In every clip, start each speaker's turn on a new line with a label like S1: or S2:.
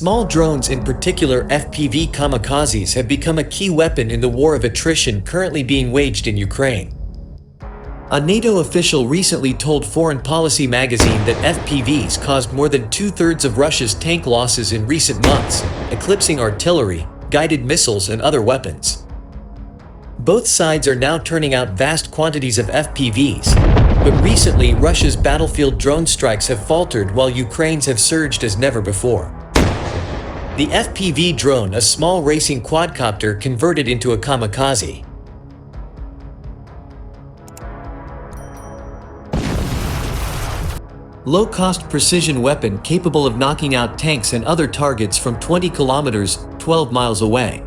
S1: Small drones, in particular FPV kamikazes, have become a key weapon in the war of attrition currently being waged in Ukraine. A NATO official recently told Foreign Policy magazine that FPVs caused more than two-thirds of Russia's tank losses in recent months, eclipsing artillery, guided missiles, and other weapons. Both sides are now turning out vast quantities of FPVs, but recently Russia's battlefield drone strikes have faltered while Ukraine's have surged as never before. The FPV drone, a small racing quadcopter converted into a kamikaze. Low-cost precision weapon capable of knocking out tanks and other targets from 20 kilometers, 12 miles away.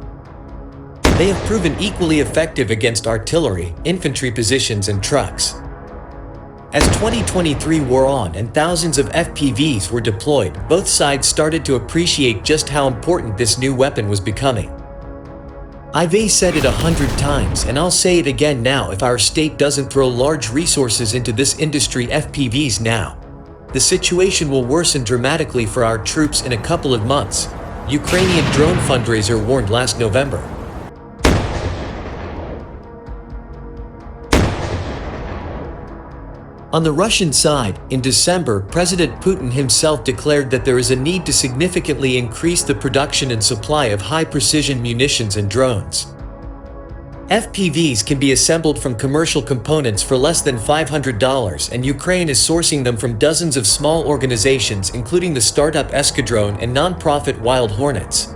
S1: They have proven equally effective against artillery, infantry positions, and trucks. As 2023 wore on and thousands of FPVs were deployed, both sides started to appreciate just how important this new weapon was becoming. I've said it 100 times, and I'll say it again now: if our state doesn't throw large resources into this industry, FPVs now, the situation will worsen dramatically for our troops in a couple of months, Ukrainian drone fundraiser warned last November. On the Russian side, in December, President Putin himself declared that there is a need to significantly increase the production and supply of high-precision munitions and drones. FPVs can be assembled from commercial components for less than $500, and Ukraine is sourcing them from dozens of small organizations, including the startup Eskadron and non-profit Wild Hornets.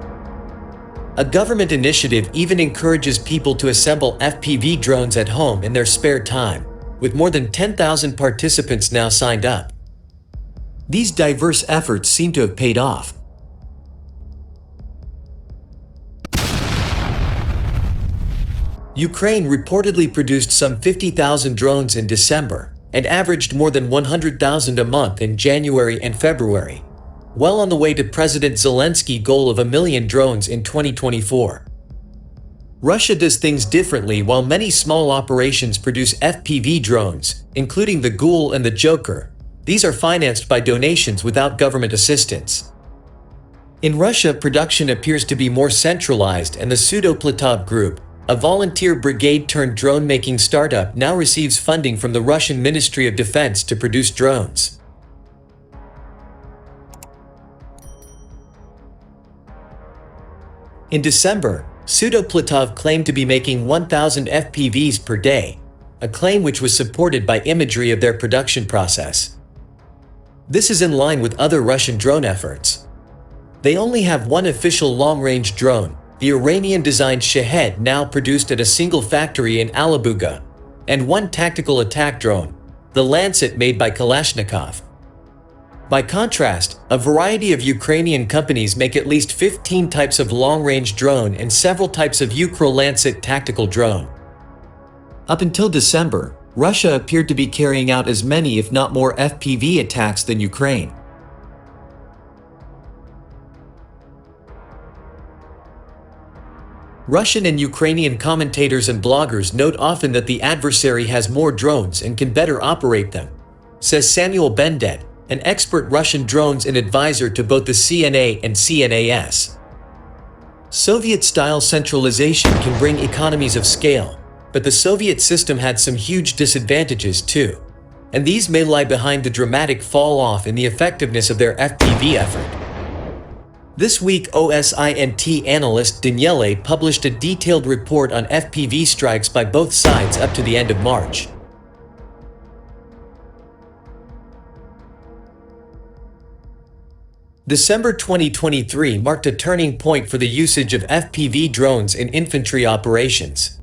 S1: A government initiative even encourages people to assemble FPV drones at home in their spare time, with more than 10,000 participants now signed up. These diverse efforts seem to have paid off. Ukraine reportedly produced some 50,000 drones in December and averaged more than 100,000 a month in January and February, well on the way to President Zelensky's goal of 1 million drones in 2024. Russia does things differently. While many small operations produce FPV drones, including the Ghoul and the Joker, these are financed by donations without government assistance. In Russia, production appears to be more centralized, and the Pseudoplatov Group, a volunteer brigade-turned-drone-making startup, now receives funding from the Russian Ministry of Defense to produce drones. In December, Pseudoplatov claimed to be making 1,000 FPVs per day, a claim which was supported by imagery of their production process. This is in line with other Russian drone efforts. They only have one official long-range drone, the Iranian-designed Shahed, now produced at a single factory in Alabuga, and one tactical attack drone, the Lancet, made by Kalashnikov. By contrast, a variety of Ukrainian companies make at least 15 types of long-range drone and several types of Ukro-Lancet tactical drone. Up until December, Russia appeared to be carrying out as many, if not more, FPV attacks than Ukraine. Russian and Ukrainian commentators and bloggers note often that the adversary has more drones and can better operate them, says Samuel Bendet, an expert Russian drones and advisor to both the CNA and CNAS. Soviet-style centralization can bring economies of scale, but the Soviet system had some huge disadvantages too, and these may lie behind the dramatic fall-off in the effectiveness of their FPV effort. This week, OSINT analyst Daniele published a detailed report on FPV strikes by both sides up to the end of March. December 2023 marked a turning point for the usage of FPV drones in infantry operations.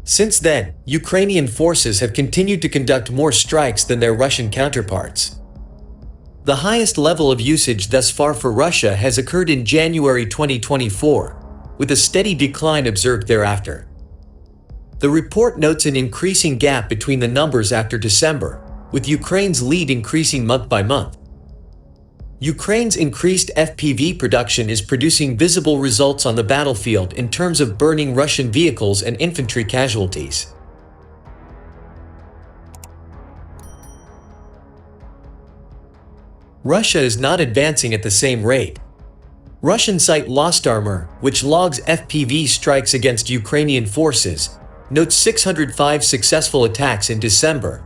S1: Since then, Ukrainian forces have continued to conduct more strikes than their Russian counterparts. The highest level of usage thus far for Russia has occurred in January 2024, with a steady decline observed thereafter. The report notes an increasing gap between the numbers after December, with Ukraine's lead increasing month by month. Ukraine's increased FPV production is producing visible results on the battlefield in terms of burning Russian vehicles and infantry casualties. Russia is not advancing at the same rate. Russian site Lost Armor, which logs FPV strikes against Ukrainian forces, notes 605 successful attacks in December,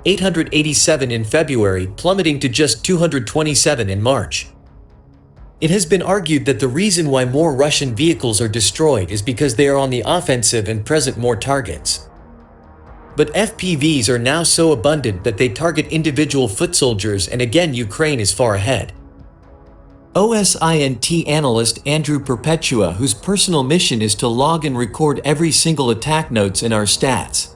S1: 887 in February, plummeting to just 227 in March. It has been argued that the reason why more Russian vehicles are destroyed is because they are on the offensive and present more targets. But FPVs are now so abundant that they target individual foot soldiers, and again Ukraine is far ahead. OSINT analyst Andrew Perpetua, whose personal mission is to log and record every single attack, notes in our stats.